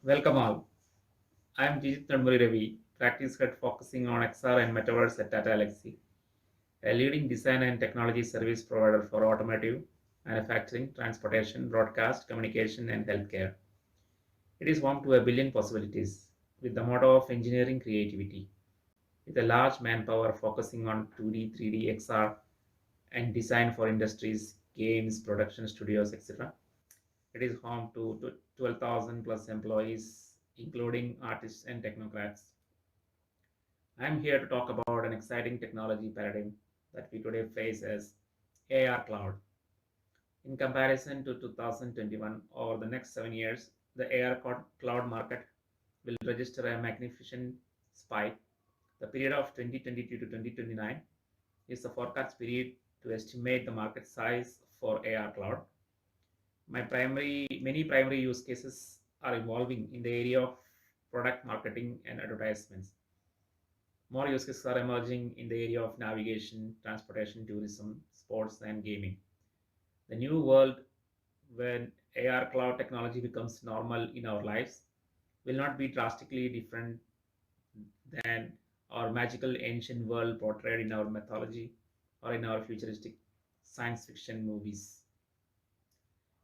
Welcome all. I am Jijith Nadumuri Ravi, practice head focusing on XR and Metaverse at Tata Elxsi, a leading design and technology service provider for automotive, manufacturing, transportation, broadcast, communication, and healthcare. It is home to a billion possibilities, with the motto of engineering creativity, with a large manpower focusing on 2D, 3D, XR, and design for industries, games, production studios, etc. It is home to 12,000 plus employees, including artists and technocrats. I'm here to talk about an exciting technology paradigm that we today face as AR Cloud. In comparison to 2021, over the next 7 years, the Cloud market will register a magnificent spike. The period of 2022 to 2029 is the forecast period to estimate the market size for AR Cloud. Many primary use cases are evolving in the area of product marketing and advertisements. More use cases are emerging in the area of navigation, transportation, tourism, sports, and gaming. The new world, when AR cloud technology becomes normal in our lives, will not be drastically different than our magical ancient world portrayed in our mythology or in our futuristic science fiction movies.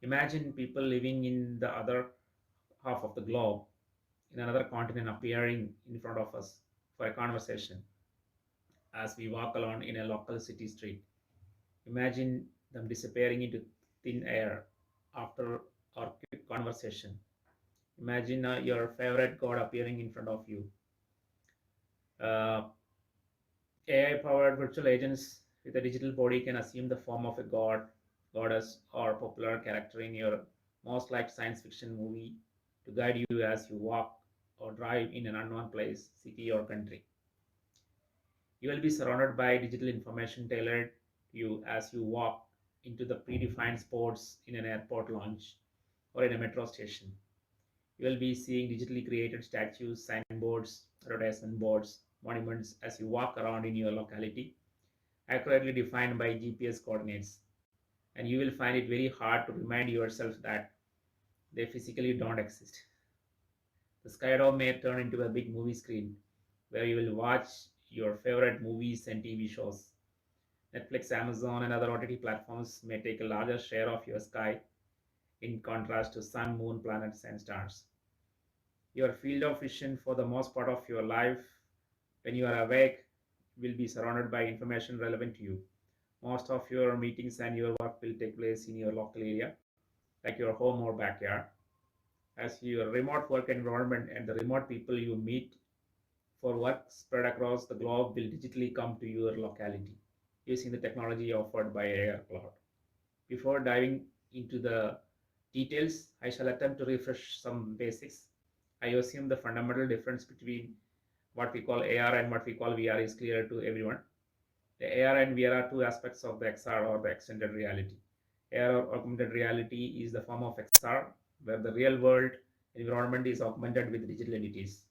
Imagine people living in the other half of the globe, in another continent, appearing in front of us for a conversation as we walk along in a local city street. Imagine them disappearing into thin air after our quick conversation. Imagine your favorite god appearing in front of you. Uh, AI powered virtual agents with a digital body can assume the form of a god, goddess, or popular character in your most liked science fiction movie to guide you as you walk or drive in an unknown place, city, or country. You will be surrounded by digital information tailored to you as you walk into the predefined spots in an airport lounge or in a metro station. You will be seeing digitally created statues, signboards, advertisement boards, monuments as you walk around in your locality, accurately defined by GPS coordinates. And you will find it very hard to remind yourself that they physically don't exist. The skydome may turn into a big movie screen where you will watch your favorite movies and TV shows. Netflix, Amazon, and other OTT platforms may take a larger share of your sky in contrast to sun, moon, planets, and stars. Your field of vision for the most part of your life, when you are awake, will be surrounded by information relevant to you. Most of your meetings and your work will take place in your local area, like your home or backyard. As your remote work environment and the remote people you meet for work spread across the globe will digitally come to your locality using the technology offered by AR Cloud. Before diving into the details, I shall attempt to refresh some basics. I assume the fundamental difference between what we call AR and what we call VR is clear to everyone. The AR and VR are two aspects of the XR or the extended reality. AR or augmented reality is the form of XR where the real world environment is augmented with digital entities.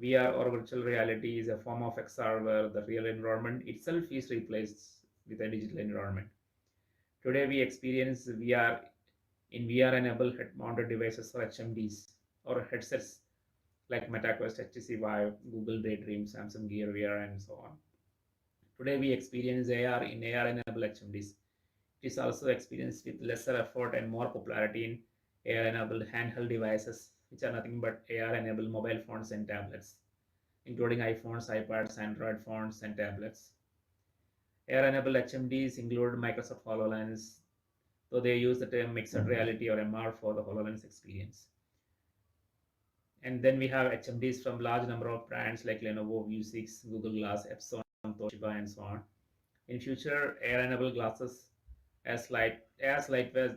VR or virtual reality is a form of XR where the real environment itself is replaced with a digital environment. Today we experience VR in VR-enabled head-mounted devices or HMDs or headsets like MetaQuest, HTC Vive, Google Daydream, Samsung Gear VR, and so on. Today we experience AR in AR-enabled HMDs. It is also experienced with lesser effort and more popularity in AR-enabled handheld devices, which are nothing but AR-enabled mobile phones and tablets, including iPhones, iPads, Android phones, and tablets. AR-enabled HMDs include Microsoft HoloLens, though they use the term mixed reality or MR for the HoloLens experience. And then we have HMDs from large number of brands like Lenovo, Vue6, Google Glass, Epson, Toshiba, and so on. In future, AR-enabled glasses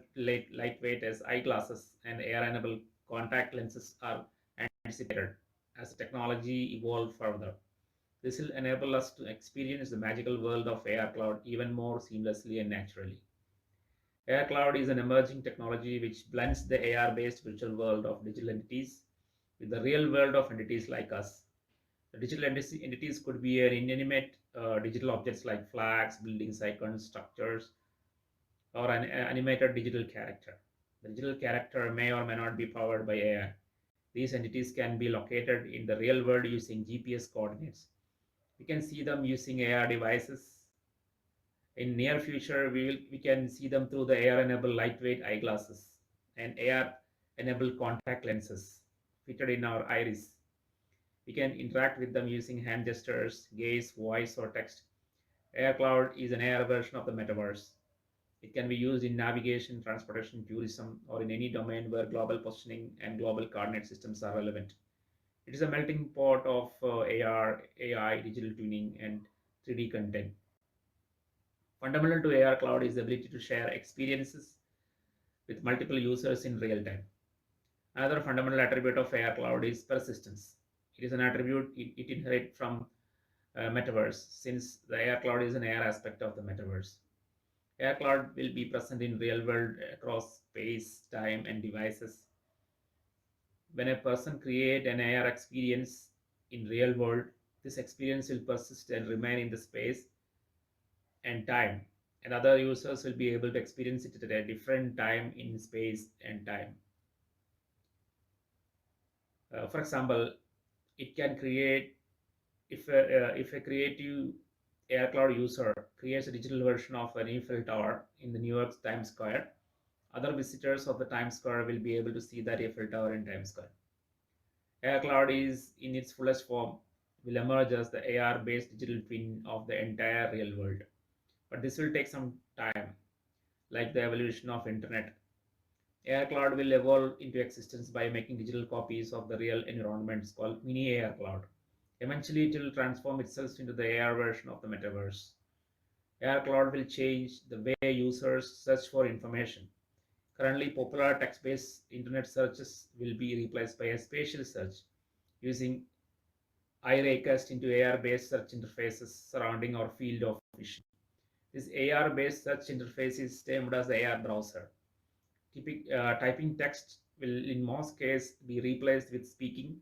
lightweight as eyeglasses and AR-enabled contact lenses are anticipated as the technology evolves further. This will enable us to experience the magical world of AR Cloud even more seamlessly and naturally. AR Cloud is an emerging technology which blends the AR-based virtual world of digital entities with the real world of entities like us. The digital entities could be an inanimate digital objects like flags, buildings, icons, structures, or an animated digital character. The digital character may or may not be powered by AI. These entities can be located in the real world using GPS coordinates. We can see them using AR devices. In near future, we can see them through the AR-enabled lightweight eyeglasses and AR-enabled contact lenses fitted in our iris. We can interact with them using hand gestures, gaze, voice, or text. AR Cloud is an AR version of the metaverse. It can be used in navigation, transportation, tourism, or in any domain where global positioning and global coordinate systems are relevant. It is a melting pot of AR, AI, digital twinning, and 3D content. Fundamental to AR Cloud is the ability to share experiences with multiple users in real time. Another fundamental attribute of AR Cloud is persistence. It is an attribute it inherits from metaverse, since the AR Cloud is an AR aspect of the metaverse. AR Cloud will be present in real world across space, time, and devices. When a person creates an AR experience in real world, this experience will persist and remain in the space and time, and other users will be able to experience it at a different time in space and time. For example, it can create, if a creative AR Cloud user creates a digital version of an Eiffel Tower in the New York Times Square, other visitors of the Times Square will be able to see that Eiffel Tower in Times Square. AR Cloud is in its fullest form will emerge as the AR-based digital twin of the entire real world. But this will take some time, like the evolution of internet. AR Cloud will evolve into existence by making digital copies of the real environments called mini AR Cloud. Eventually, it will transform itself into the AR version of the metaverse. AR Cloud will change the way users search for information. Currently, popular text-based internet searches will be replaced by a spatial search using eye raycast into AR-based search interfaces surrounding our field of vision. This AR-based search interface is termed as the AR browser. Typing text will in most cases be replaced with speaking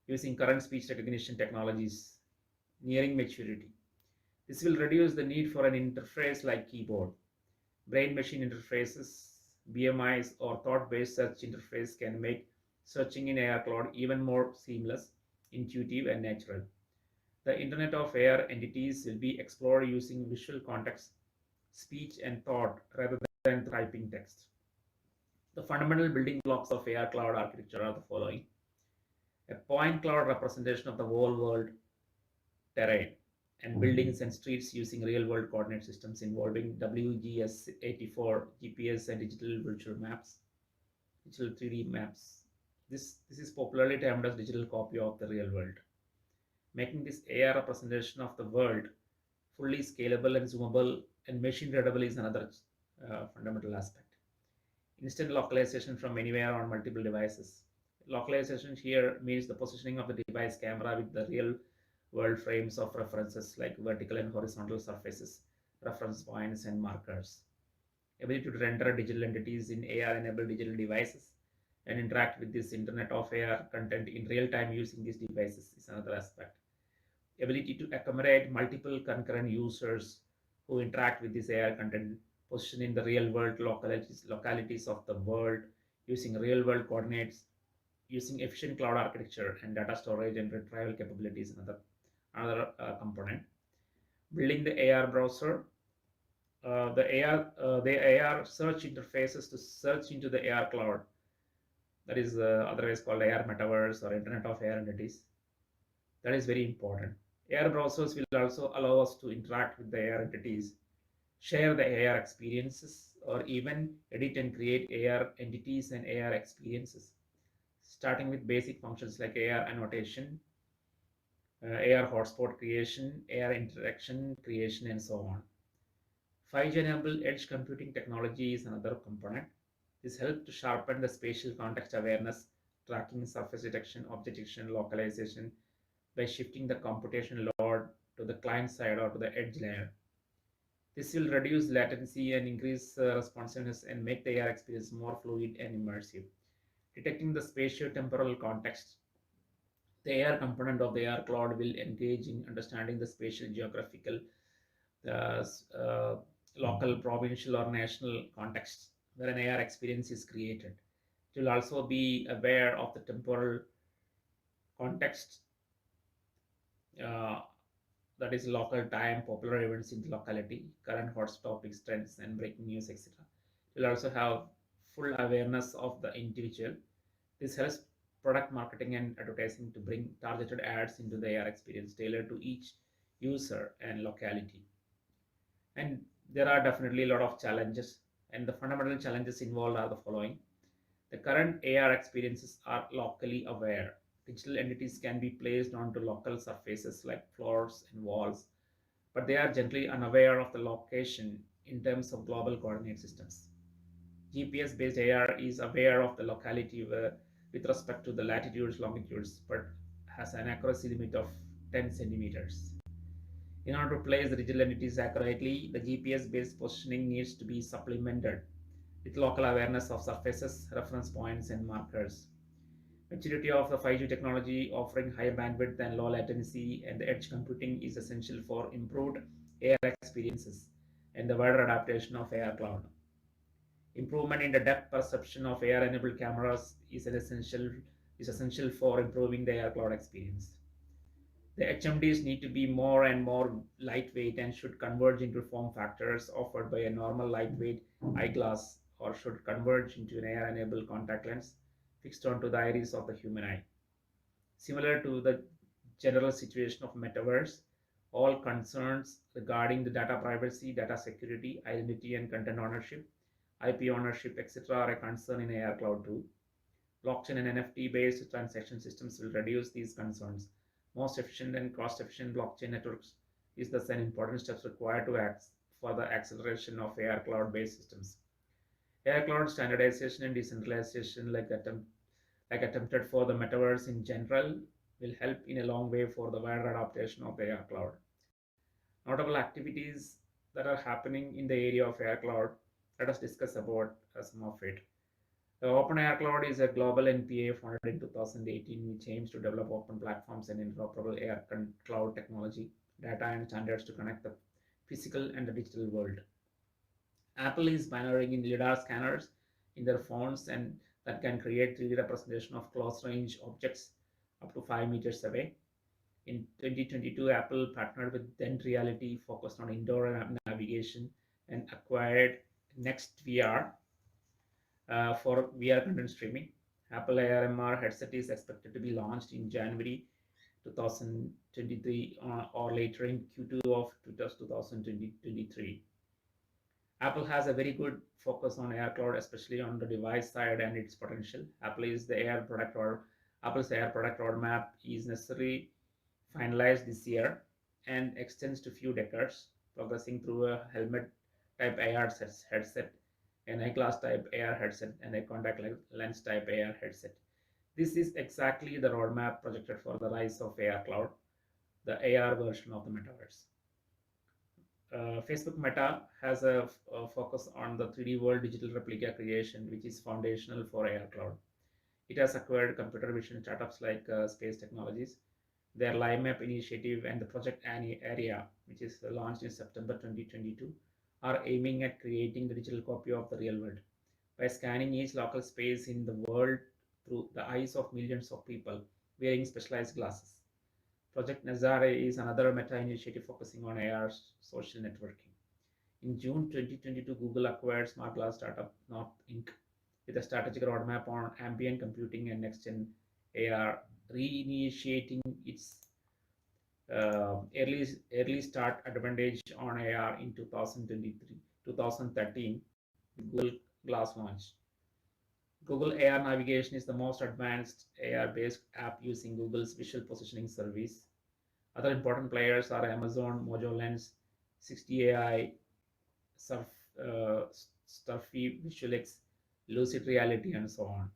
using current speech recognition technologies nearing maturity. This will reduce the need for an interface like keyboard. Brain-machine interfaces, BMIs, or thought-based search interface can make searching in AR Cloud even more seamless, intuitive, and natural. The Internet of AR entities will be explored using visual context, speech, and thought rather than typing text. The fundamental building blocks of AR Cloud architecture are the following: a point cloud representation of the whole world terrain and buildings and streets using real-world coordinate systems involving WGS84, GPS, and digital virtual maps, digital 3D maps. This is popularly termed as digital copy of the real world. Making this AR representation of the world fully scalable and zoomable and machine readable is another fundamental aspect. Instant localization from anywhere on multiple devices. Localization here means the positioning of the device camera with the real world frames of references like vertical and horizontal surfaces, reference points, and markers. Ability to render digital entities in AR-enabled digital devices and interact with this Internet of AR content in real time using these devices is another aspect. Ability to accommodate multiple concurrent users who interact with this AR content positioned in the real world localities of the world using real world coordinates, using efficient cloud architecture and data storage and retrieval capabilities, another component. Building the AR browser, the AR search interfaces to search into the AR cloud, that is otherwise called AR metaverse or Internet of AR entities. That is very important. AR browsers will also allow us to interact with the AR entities, share the AR experiences, or even edit and create AR entities and AR experiences, starting with basic functions like AR annotation, AR hotspot creation, AR interaction creation, and so on. 5G-enabled edge computing technology is another component. This helps to sharpen the spatial context awareness, tracking, surface detection, object detection, localization by shifting the computation load to the client side or to the edge layer. This will reduce latency and increase responsiveness and make the AR experience more fluid and immersive. Detecting the spatio-temporal context. The AR component of the AR cloud will engage in understanding the spatial, geographical, uh, local, provincial, or national contexts where an AR experience is created. It will also be aware of the temporal context, uh, that is local time, popular events in the locality, current hot topics, trends, and breaking news, etc. It will also have full awareness of the individual. This helps product marketing and advertising to bring targeted ads into the AR experience tailored to each user and locality. And there are definitely a lot of challenges, and the fundamental challenges involved are the following. The current AR experiences are locally aware. Digital entities can be placed onto local surfaces like floors and walls, but they are generally unaware of the location in terms of global coordinate systems. GPS based AR is aware of the locality with respect to the latitudes, longitudes, but has an accuracy limit of 10 centimeters. In order to place the digital entities accurately, the GPS based positioning needs to be supplemented with local awareness of surfaces, reference points, and markers. Maturity of the 5G technology offering high bandwidth and low latency and the edge computing is essential for improved AR experiences and the wider adaptation of AR cloud. Improvement in the depth perception of AR-enabled cameras is essential for improving the AR cloud experience. The HMDs need to be more and more lightweight and should converge into form factors offered by a normal lightweight eyeglass or should converge into an AR-enabled contact lens fixed onto the iris of the human eye. Similar to the general situation of metaverse, all concerns regarding the data privacy, data security, identity and content ownership, IP ownership, etc. are a concern in AR Cloud too. Blockchain and NFT-based transaction systems will reduce these concerns. Most efficient and cost-efficient blockchain networks is thus an important step required to act for the acceleration of AR Cloud-based systems. AR Cloud standardization and decentralization, like attempted for the metaverse in general, will help in a long way for the wider adaptation of the AR Cloud. Notable activities that are happening in the area of AR Cloud, let us discuss about some of it. The Open AR Cloud is a global NPA founded in 2018 which aims to develop open platforms and interoperable AR cloud technology, data and standards to connect the physical and the digital world. Apple is pioneering in LiDAR scanners in their phones and that can create 3D representation of close range objects up to 5 meters away. In 2022, Apple partnered with Dent Reality, focused on indoor navigation, and acquired Next VR for VR content streaming. Apple AR/MR headset is expected to be launched in January 2023 or later in Q2 of 2023. Apple has a very good focus on AR Cloud, especially on the device side and its potential. Apple's AR product roadmap is necessarily finalized this year and extends to few decades, progressing through a helmet type AR headset, an eyeglass type AR headset, and a contact lens type AR headset. This is exactly the roadmap projected for the rise of AR Cloud, the AR version of the metaverse. Facebook Meta has a focus on the 3D world digital replica creation, which is foundational for AR Cloud. It has acquired computer vision startups like Space Technologies. Their LiveMap initiative and the Project Area, which is launched in September 2022, are aiming at creating the digital copy of the real world by scanning each local space in the world through the eyes of millions of people wearing specialized glasses. Project Nazare is another meta initiative focusing on AR social networking. In June 2022, Google acquired smart glass startup North Inc. with a strategic roadmap on ambient computing and next-gen AR, reinitiating its early start advantage on AR in 2013 with Google Glass launch. Google AR Navigation is the most advanced AR-based app using Google's visual positioning service. Other important players are Amazon, Mojo Lens, 60AI, Stuffy, VisualX, Lucid Reality, and so on.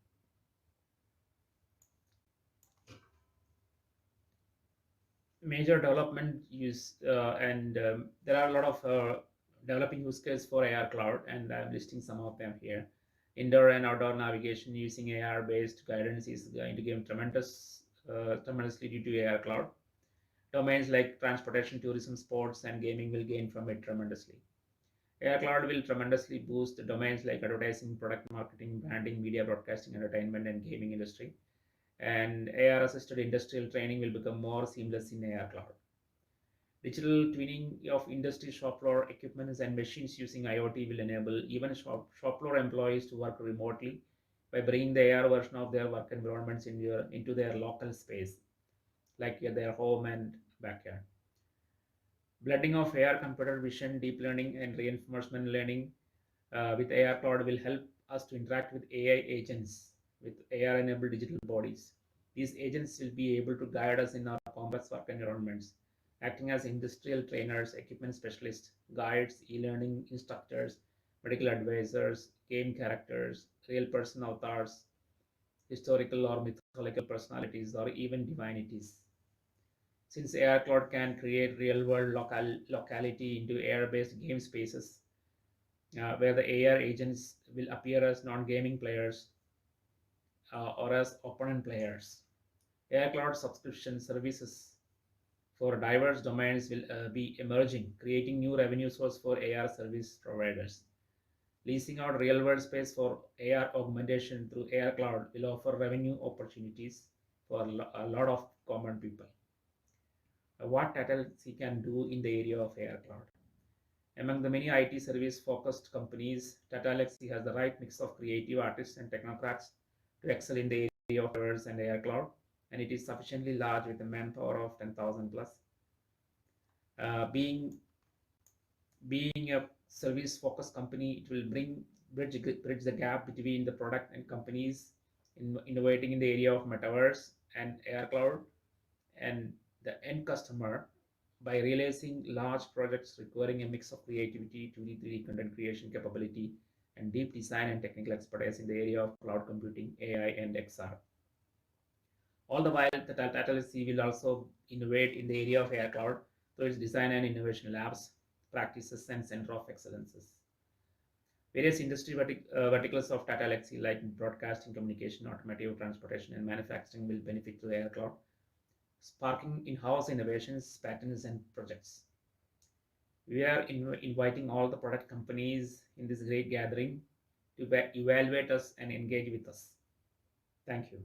Major development use and there are a lot of developing use cases for AR Cloud, and I'm listing some of them here. Indoor and outdoor navigation using AR-based guidance is going to give tremendously due to AR Cloud. Domains like transportation, tourism, sports, and gaming will gain from it tremendously. AR Cloud will tremendously boost domains like advertising, product marketing, branding, media broadcasting, entertainment, and gaming industry. and AR assisted industrial training will become more seamless in AR Cloud. Digital twinning of industry shop floor equipments and machines using IoT will enable even shop floor employees to work remotely by bringing the AR version of their work environments into their local space, like their home and backyard. Blending of AR, computer vision, deep learning, and reinforcement learning with AR Cloud will help us to interact with AI agents with AR enabled digital bodies. These agents will be able to guide us in our complex work environments, acting as industrial trainers, equipment specialists, guides, e learning instructors, medical advisors, game characters, real person avatars, historical or mythological personalities, or even divinities. Since AR Cloud can create real world locality into AR based game spaces, where the AR agents will appear as non gaming players or as opponent players. AR Cloud subscription services for diverse domains will be emerging, creating new revenue sources for AR service providers. Leasing out real world space for AR augmentation through AR Cloud will offer revenue opportunities for a lot of common people. What Tata Elxsi can do in the area of AR Cloud. Among the many IT service focused companies, Tata Elxsi has the right mix of creative artists and technocrats to excel in the area of Metaverse and AR Cloud, and it is sufficiently large with a manpower of 10,000 plus. Being a service focused company, it will bridge the gap between the product and companies innovating in the area of Metaverse and AR Cloud and the end customer by realizing large projects requiring a mix of creativity, 2D, 3D content creation capability, and deep design and technical expertise in the area of cloud computing, AI, and XR. All the while, the Tata Elxsi will also innovate in the area of AI cloud through its design and innovation labs, practices, and center of excellences. Various industry verticals of Tata Elxsi like broadcasting, communication, automotive, transportation, and manufacturing will benefit to AI cloud, sparking in-house innovations, patents, and projects. We are inviting all the product companies in this great gathering to evaluate us and engage with us. Thank you.